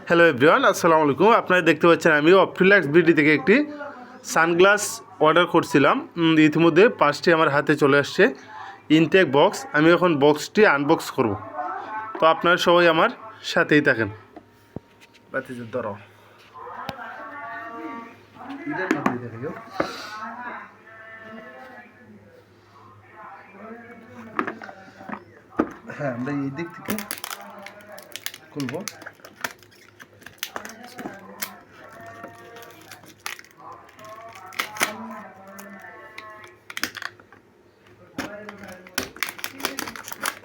Hello everyone, আসসালামু আলাইকুম। আপনারা দেখতে পাচ্ছেন আমি অপটিলাক্স বিডি থেকে একটি সানগ্লাস অর্ডার করছিলাম। ইতিমধ্যে 5টি আমার হাতে চলে আসছে ইনটেক বক্স। আমি এখন বক্সটি আনবক্স করব, তো আপনারা সবাই আমার সাথেই থাকেন। ধরো হ্যাঁ, আমরা এই দিক থেকে খুলবো।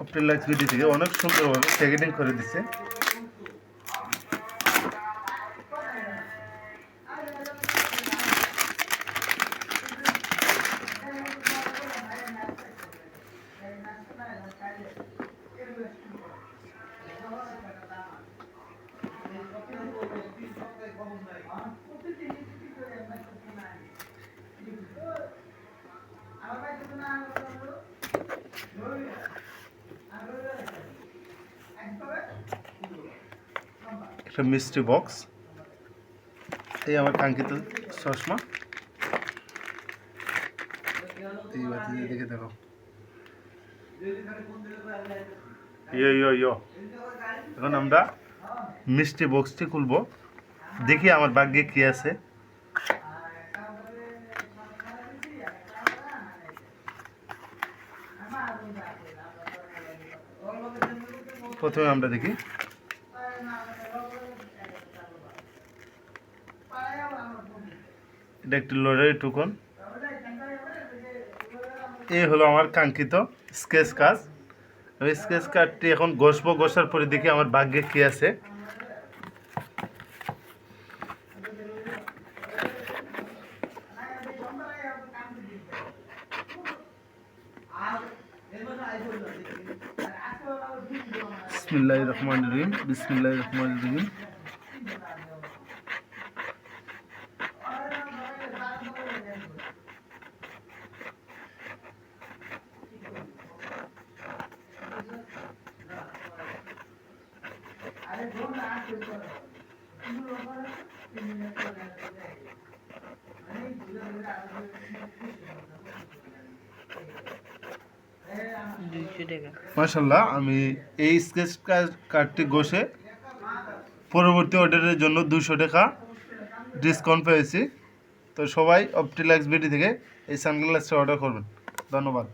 অপটিলাক্স বিডি থেকে অনেক সুন্দরভাবে প্যাকেটিং করে দিচ্ছে। একটা মিষ্টি বক্স, এই আমার কাঙ্ক্ষিত চশমা। এই বাতি দেখে দেখো, এখন আমরা মিষ্টি বক্সটি খুলবো, দেখি আমার ভাগ্যে কি আছে। প্রথমে আমরা দেখি এটা একটি লটারি টোকন। এই হলো আমার কাঙ্ক্ষিত স্কেচ কাজ। আমি স্কেচ কার্ডটি এখন ঘষবো, ঘষার পরে দেখি আমার ভাগ্যে কি আছে। বিসমিল্লাহির রহমানির রহিম, বিসমিল্লাহির রহমানির রহিম। মাশাআল্লাহ, আমি এই স্কেচ কার্ডটি ঘষে পরবর্তী অর্ডারের জন্য 200 টাকা ডিসকাউন্ট পেয়েছি। তো সবাই অপটিলাক্স বিডি থেকে এই সানগ্লাসটা অর্ডার করবেন। ধন্যবাদ।